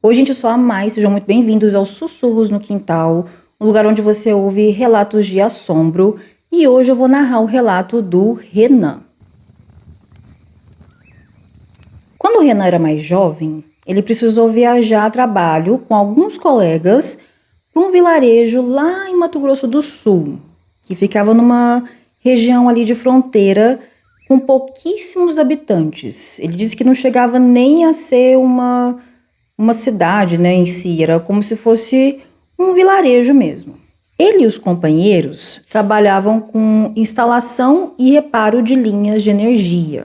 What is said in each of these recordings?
Oi, gente, eu sou a Mai, sejam muito bem-vindos aos Sussurros no Quintal, um lugar onde você ouve relatos de assombro. E hoje eu vou narrar o relato do Renan. Quando o Renan era mais jovem, ele precisou viajar a trabalho com alguns colegas para um vilarejo lá em Mato Grosso do Sul, que ficava numa região ali de fronteira com pouquíssimos habitantes. Ele disse que não chegava nem a ser uma cidade, né, em si, era como se fosse um vilarejo mesmo. Ele e os companheiros trabalhavam com instalação e reparo de linhas de energia.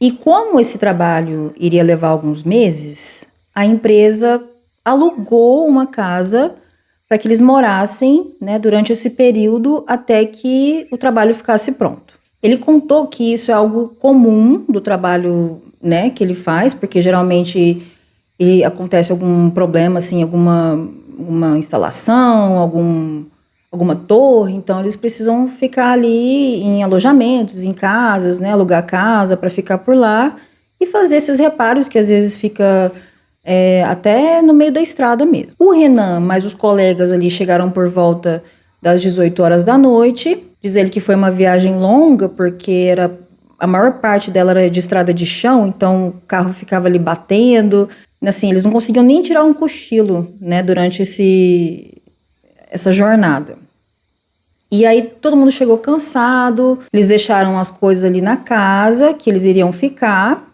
E como esse trabalho iria levar alguns meses, a empresa alugou uma casa para que eles morassem, né, durante esse período até que o trabalho ficasse pronto. Ele contou que isso é algo comum do trabalho, né, que ele faz, porque geralmente acontece algum problema, assim, uma instalação, alguma torre, então eles precisam ficar ali em alojamentos, em casas, né, alugar casa para ficar por lá e fazer esses reparos que às vezes fica até no meio da estrada mesmo. O Renan, mais os colegas ali chegaram por volta das 18 horas da noite. Diz ele que foi uma viagem longa, porque a maior parte dela era de estrada de chão, então o carro ficava ali batendo. Assim, eles não conseguiam nem tirar um cochilo, né, durante essa jornada. E aí todo mundo chegou cansado, eles deixaram as coisas ali na casa que eles iriam ficar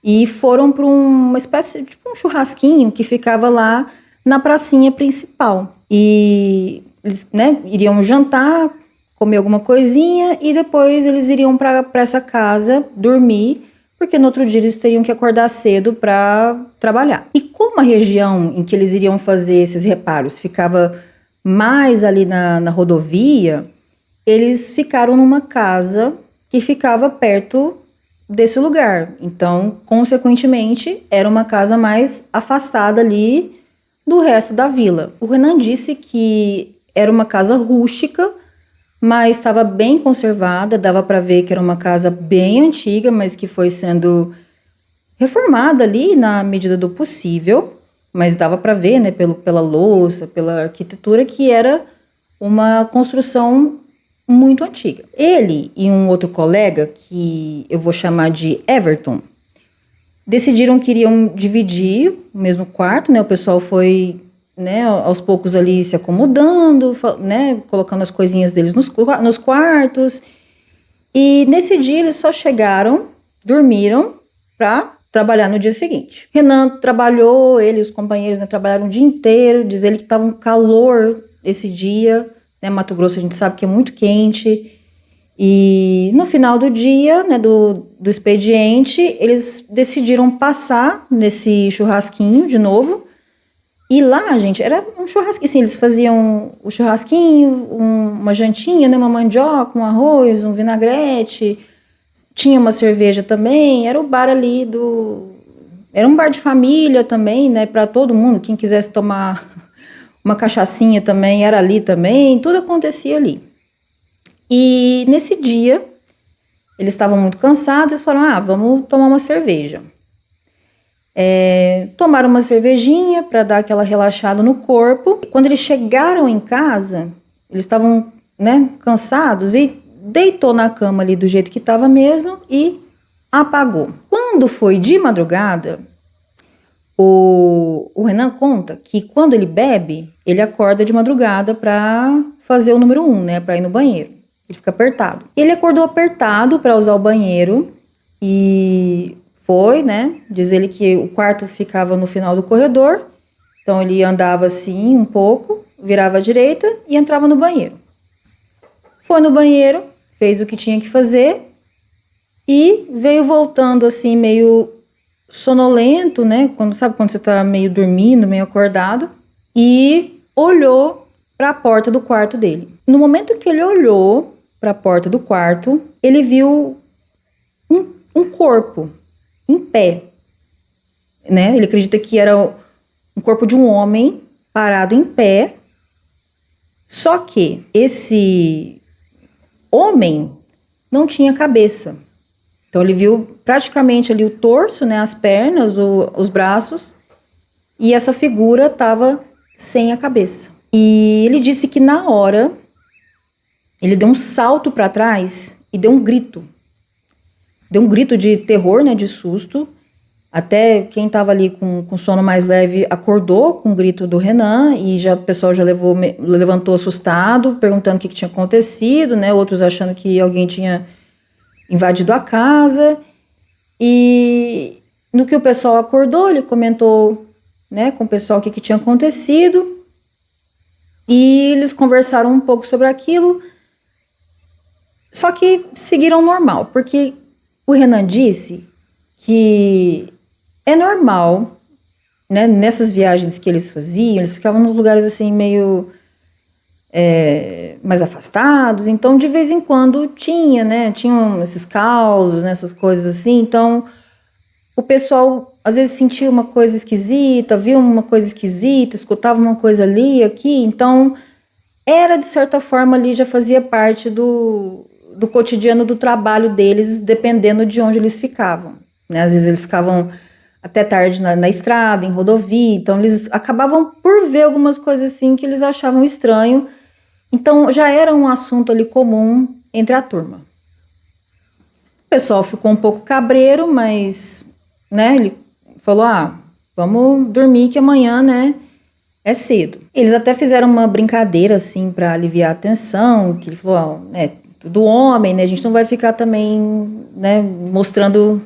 e foram para uma espécie de um churrasquinho que ficava lá na pracinha principal. E eles, né, iriam jantar, comer alguma coisinha e depois eles iriam para essa casa dormir, porque no outro dia eles teriam que acordar cedo para trabalhar. E como a região em que eles iriam fazer esses reparos ficava mais ali na rodovia, eles ficaram numa casa que ficava perto desse lugar. Então, consequentemente, era uma casa mais afastada ali do resto da vila. O Renan disse que era uma casa rústica, mas estava bem conservada, dava para ver que era uma casa bem antiga, mas que foi sendo reformada ali na medida do possível, mas dava para ver, né, pela louça, pela arquitetura, que era uma construção muito antiga. Ele e um outro colega, que eu vou chamar de Everton, decidiram que iriam dividir o mesmo quarto, né? O pessoal foi, né, aos poucos ali se acomodando, né, colocando as coisinhas deles nos quartos. E nesse dia eles só chegaram, dormiram para trabalhar no dia seguinte. Renan trabalhou, ele e os companheiros, né, trabalharam o dia inteiro, diz ele que estava um calor esse dia, né, Mato Grosso a gente sabe que é muito quente. E no final do dia, né, do expediente, eles decidiram passar nesse churrasquinho de novo. E lá, gente, era um churrasquinho, assim, eles faziam o churrasquinho, uma jantinha, né, uma mandioca, um arroz, um vinagrete, tinha uma cerveja também, era o bar ali era um bar de família também, né, para todo mundo, quem quisesse tomar uma cachaçinha também, era ali também, tudo acontecia ali. E nesse dia, eles estavam muito cansados, eles falaram, vamos tomar uma cerveja. Tomaram uma cervejinha para dar aquela relaxada no corpo. Quando eles chegaram em casa, eles estavam, né, cansados e deitou na cama ali do jeito que estava mesmo e apagou. Quando foi de madrugada, o Renan conta que quando ele bebe, ele acorda de madrugada para fazer o número 1, né, para ir no banheiro. Ele fica apertado. Ele acordou apertado para usar o banheiro e foi, né? Diz ele que o quarto ficava no final do corredor. Então ele andava assim um pouco, virava à direita e entrava no banheiro. Foi no banheiro, fez o que tinha que fazer e veio voltando assim meio sonolento, né? Sabe quando você tá meio dormindo, meio acordado, e olhou para a porta do quarto dele. No momento que ele olhou para a porta do quarto, ele viu um corpo em pé, né? Ele acredita que era um corpo de um homem parado em pé. Só que esse homem não tinha cabeça. Então ele viu praticamente ali o torso, né, as pernas, os braços, e essa figura estava sem a cabeça. E ele disse que na hora ele deu um salto para trás e deu um grito. Deu um grito de terror, né, de susto. Até quem estava ali com sono mais leve acordou com o grito do Renan e já, o pessoal já levantou assustado, perguntando o que tinha acontecido, né? Outros achando que alguém tinha invadido a casa. E no que o pessoal acordou, ele comentou, né, com o pessoal o que tinha acontecido. E eles conversaram um pouco sobre aquilo, só que seguiram normal, porque o Renan disse que é normal, né, nessas viagens que eles faziam, eles ficavam nos lugares assim meio mais afastados, então de vez em quando tinham esses causos, né, essas coisas assim, então o pessoal às vezes sentia uma coisa esquisita, via uma coisa esquisita, escutava uma coisa ali, aqui, então era de certa forma ali, já fazia parte do cotidiano do trabalho deles, dependendo de onde eles ficavam, né, às vezes eles ficavam até tarde na estrada, em rodovia, então eles acabavam por ver algumas coisas assim que eles achavam estranho, então já era um assunto ali comum entre a turma. O pessoal ficou um pouco cabreiro, mas, né, ele falou, vamos dormir que amanhã, né, é cedo. Eles até fizeram uma brincadeira, assim, para aliviar a tensão, que ele falou, do homem, né, a gente não vai ficar também, né, mostrando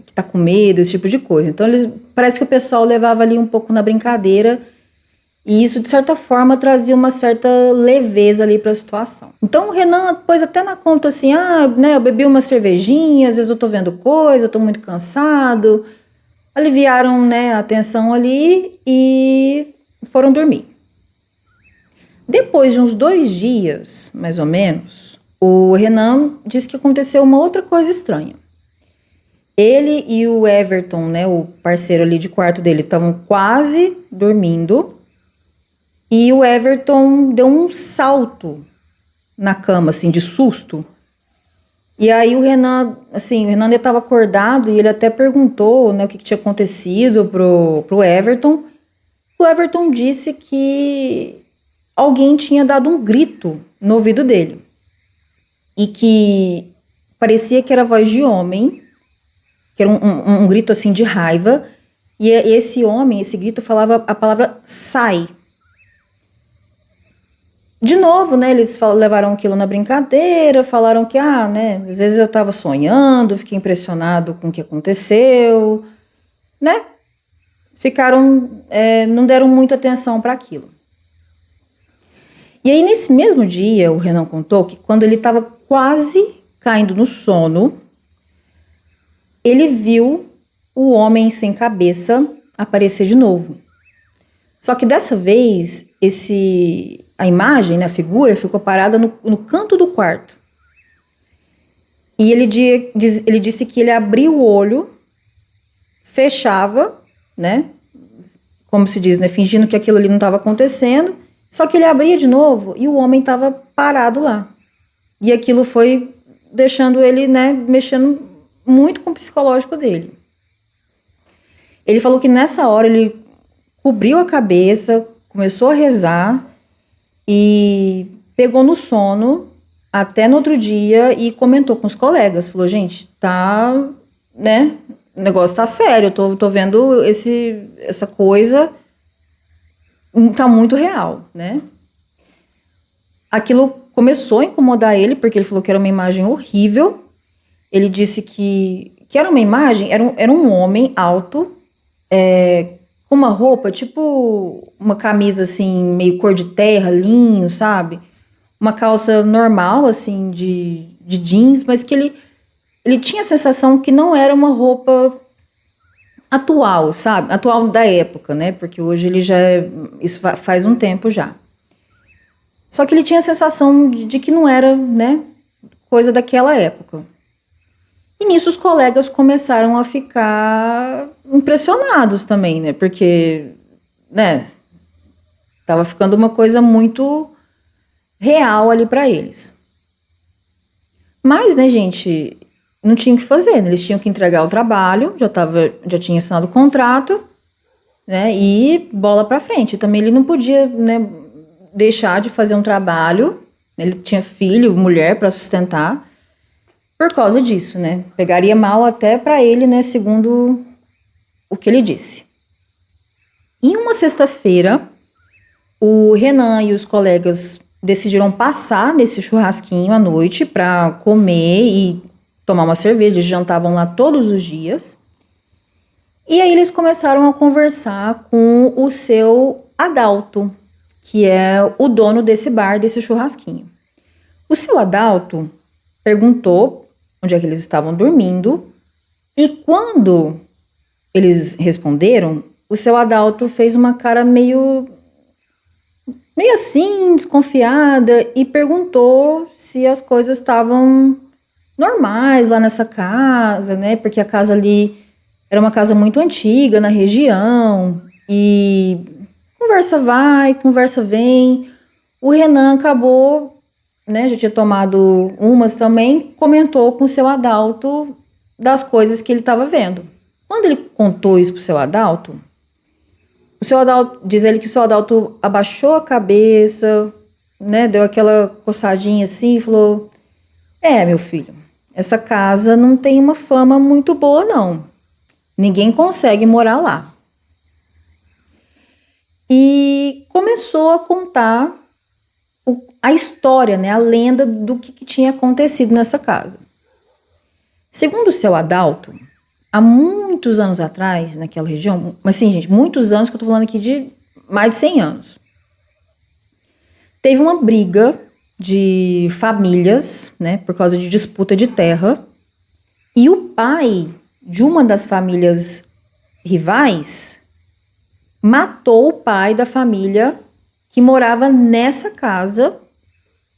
que tá com medo, esse tipo de coisa. Então, parece que o pessoal levava ali um pouco na brincadeira e isso, de certa forma, trazia uma certa leveza ali para a situação. Então, o Renan pôs até na conta assim, né, eu bebi uma cervejinha, às vezes eu tô vendo coisa, eu tô muito cansado. Aliviaram, né, a tensão ali e foram dormir. Depois de uns 2 dias, mais ou menos, o Renan disse que aconteceu uma outra coisa estranha. Ele e o Everton, né, o parceiro ali de quarto dele, estavam quase dormindo e o Everton deu um salto na cama, assim, de susto. E aí o Renan ainda estava acordado e ele até perguntou, né, o que tinha acontecido pro Everton. O Everton disse que alguém tinha dado um grito no ouvido dele e que parecia que era voz de homem, que era um grito assim de raiva, e esse grito falava a palavra sai. De novo, né, eles levaram aquilo na brincadeira, falaram que, né, às vezes eu estava sonhando, fiquei impressionado com o que aconteceu, né, não deram muita atenção para aquilo. E aí, nesse mesmo dia, o Renan contou que quando ele estava quase caindo no sono, ele viu o homem sem cabeça aparecer de novo. Só que dessa vez, a imagem, né, a figura, ficou parada no canto do quarto. E ele disse que ele abria o olho, fechava, né, como se diz, né, fingindo que aquilo ali não estava acontecendo, só que ele abria de novo e o homem estava parado lá. E aquilo foi deixando ele, né, mexendo muito com o psicológico dele. Ele falou que nessa hora ele cobriu a cabeça, começou a rezar e pegou no sono até no outro dia e comentou com os colegas. Falou, gente, né, o negócio tá sério, eu tô vendo essa coisa, tá muito real, né? Aquilo começou a incomodar ele, porque ele falou que era uma imagem horrível. Ele disse que era uma imagem, era um homem alto, com uma roupa, tipo uma camisa assim, meio cor de terra, linho, sabe? Uma calça normal, assim, de jeans, mas que ele tinha a sensação que não era uma roupa atual, sabe? Atual da época, né? Porque hoje ele isso faz um tempo já. Só que ele tinha a sensação de que não era, né, coisa daquela época. E nisso os colegas começaram a ficar impressionados também, né? Porque, né, tava ficando uma coisa muito real ali para eles. Mas, né, gente, não tinha o que fazer, né? Eles tinham que entregar o trabalho, já tinha assinado o contrato, né, e bola pra frente. Também ele não podia, né, deixar de fazer um trabalho, ele tinha filho, mulher para sustentar, por causa disso, né? Pegaria mal até para ele, né, segundo o que ele disse. Em uma sexta-feira, o Renan e os colegas decidiram passar nesse churrasquinho à noite para comer e tomar uma cerveja. Eles jantavam lá todos os dias. E aí eles começaram a conversar com o seu Adalto, que é o dono desse bar, desse churrasquinho. O seu Adalto perguntou onde é que eles estavam dormindo, e quando eles responderam, o seu Adalto fez uma cara meio assim, desconfiada, e perguntou se as coisas estavam normais lá nessa casa, né? Porque a casa ali era uma casa muito antiga na região, e conversa vai, conversa vem. O Renan acabou, né, já tinha tomado umas também, comentou com o seu Adalto das coisas que ele estava vendo. Quando ele contou isso pro seu Adalto, o seu Adalto, diz ele que o seu Adalto abaixou a cabeça, né, deu aquela coçadinha assim e falou: meu filho, essa casa não tem uma fama muito boa não. Ninguém consegue morar lá. E começou a contar a história, né, a lenda do que tinha acontecido nessa casa. Segundo o seu Adalto, há muitos anos atrás, naquela região, mas sim, gente, muitos anos, que eu tô falando aqui de mais de 100 anos, teve uma briga de famílias, né, por causa de disputa de terra, e o pai de uma das famílias rivais matou o pai da família que morava nessa casa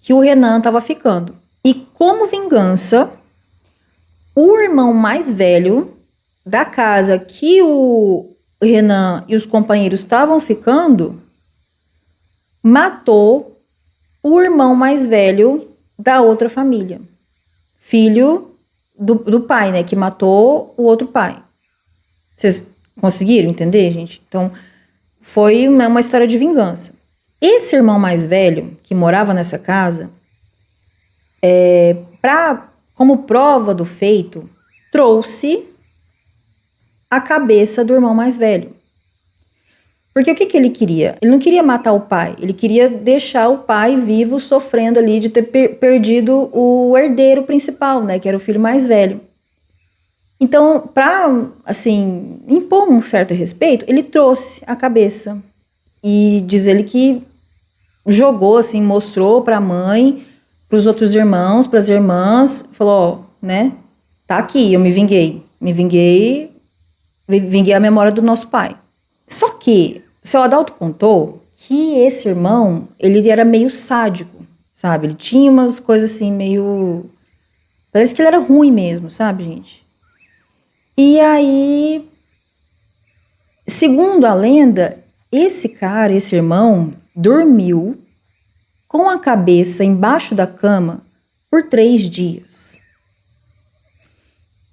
que o Renan estava ficando. E como vingança, o irmão mais velho da casa que o Renan e os companheiros estavam ficando matou o irmão mais velho da outra família, filho do pai, né, que matou o outro pai. Vocês conseguiram entender, gente? Então, foi uma história de vingança. Esse irmão mais velho, que morava nessa casa, como prova do feito, trouxe a cabeça do irmão mais velho. Porque o que ele queria? Ele não queria matar o pai, ele queria deixar o pai vivo, sofrendo ali de ter perdido o herdeiro principal, né, que era o filho mais velho. Então, para, assim, impor um certo respeito, ele trouxe a cabeça. E diz ele que jogou, assim, mostrou para a mãe, para os outros irmãos, para as irmãs, falou, ó, né, tá aqui, eu me vinguei a memória do nosso pai. Só que o seu Adalto contou que esse irmão, ele era meio sádico, sabe? Ele tinha umas coisas assim, meio... Parece que ele era ruim mesmo, sabe, gente? E aí, segundo a lenda, esse cara, esse irmão, dormiu com a cabeça embaixo da cama por 3 dias.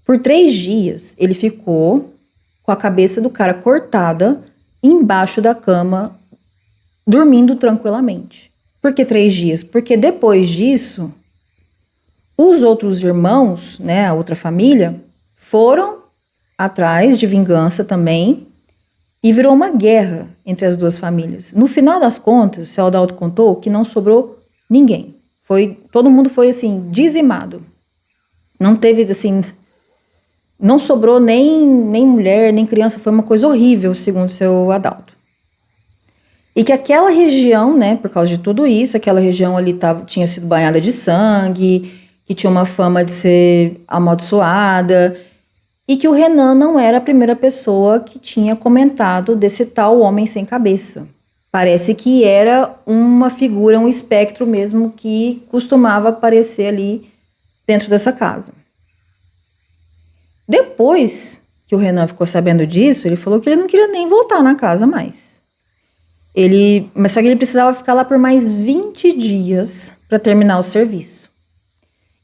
Por 3 dias, ele ficou com a cabeça do cara cortada embaixo da cama, dormindo tranquilamente. Por que 3 dias? Porque depois disso, os outros irmãos, né, a outra família, foram atrás de vingança também, e virou uma guerra entre as duas famílias. No final das contas, o seu Adalto contou que não sobrou ninguém. Todo mundo foi, assim, dizimado. Não teve, assim, não sobrou nem mulher, nem criança. Foi uma coisa horrível, segundo o seu Adalto. E que aquela região, né, por causa de tudo isso, aquela região ali tinha sido banhada de sangue, que tinha uma fama de ser amaldiçoada, e que o Renan não era a primeira pessoa que tinha comentado desse tal homem sem cabeça. Parece que era uma figura, um espectro mesmo, que costumava aparecer ali dentro dessa casa. Depois que o Renan ficou sabendo disso, ele falou que ele não queria nem voltar na casa mais. Mas só que ele precisava ficar lá por mais 20 dias para terminar o serviço.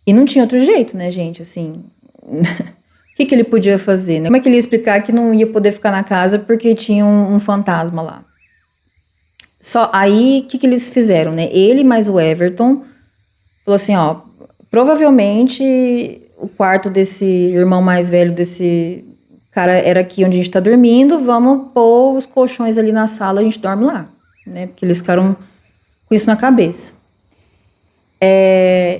E não tinha outro jeito, né, gente? Assim, que ele podia fazer, né? Como é que ele ia explicar que não ia poder ficar na casa porque tinha um fantasma lá? Só aí, o que eles fizeram, né? Ele mais o Everton falou assim, ó, provavelmente o quarto desse irmão mais velho desse cara era aqui onde a gente tá dormindo, vamos pôr os colchões ali na sala, a gente dorme lá, né? Porque eles ficaram com isso na cabeça.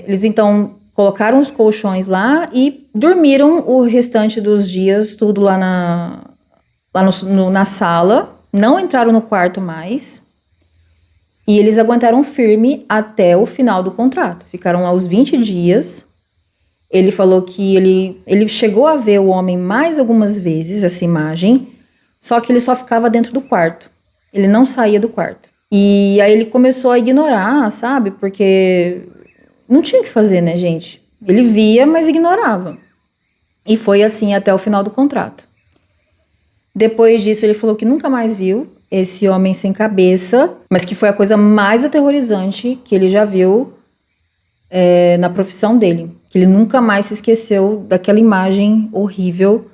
Eles então colocaram os colchões lá e dormiram o restante dos dias tudo lá na sala, não entraram no quarto mais e eles aguentaram firme até o final do contrato, ficaram lá os 20 dias. Ele falou que ele chegou a ver o homem mais algumas vezes, essa imagem, só que ele só ficava dentro do quarto, ele não saía do quarto. E aí ele começou a ignorar, sabe? Porque não tinha o que fazer, né, gente? Ele via, mas ignorava. E foi assim até o final do contrato. Depois disso, ele falou que nunca mais viu esse homem sem cabeça, mas que foi a coisa mais aterrorizante que ele já viu na profissão dele. Que ele nunca mais se esqueceu daquela imagem horrível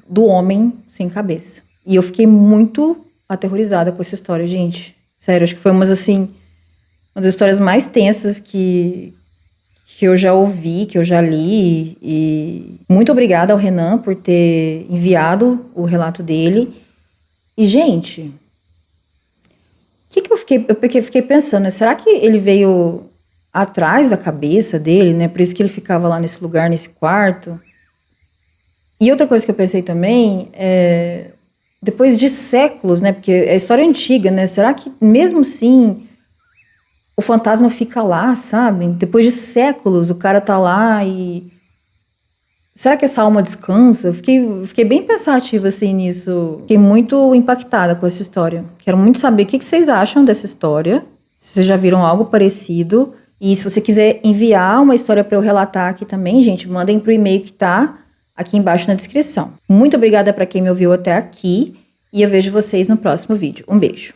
do homem sem cabeça. E eu fiquei muito aterrorizada com essa história, gente. Sério, acho que foi uma das histórias mais tensas que eu já ouvi, que eu já li. E muito obrigada ao Renan por ter enviado o relato dele. E, gente, o que eu fiquei pensando, né? Será que ele veio atrás da cabeça dele, né? Por isso que ele ficava lá nesse lugar, nesse quarto. E outra coisa que eu pensei também depois de séculos, né? Porque é história antiga, né? Será que mesmo assim o fantasma fica lá, sabe? Depois de séculos o cara tá lá e... Será que essa alma descansa? Fiquei bem pensativa assim nisso. Fiquei muito impactada com essa história. Quero muito saber o que vocês acham dessa história. Se vocês já viram algo parecido. E se você quiser enviar uma história para eu relatar aqui também, gente, mandem pro e-mail que tá aqui embaixo na descrição. Muito obrigada para quem me ouviu até aqui e eu vejo vocês no próximo vídeo. Um beijo.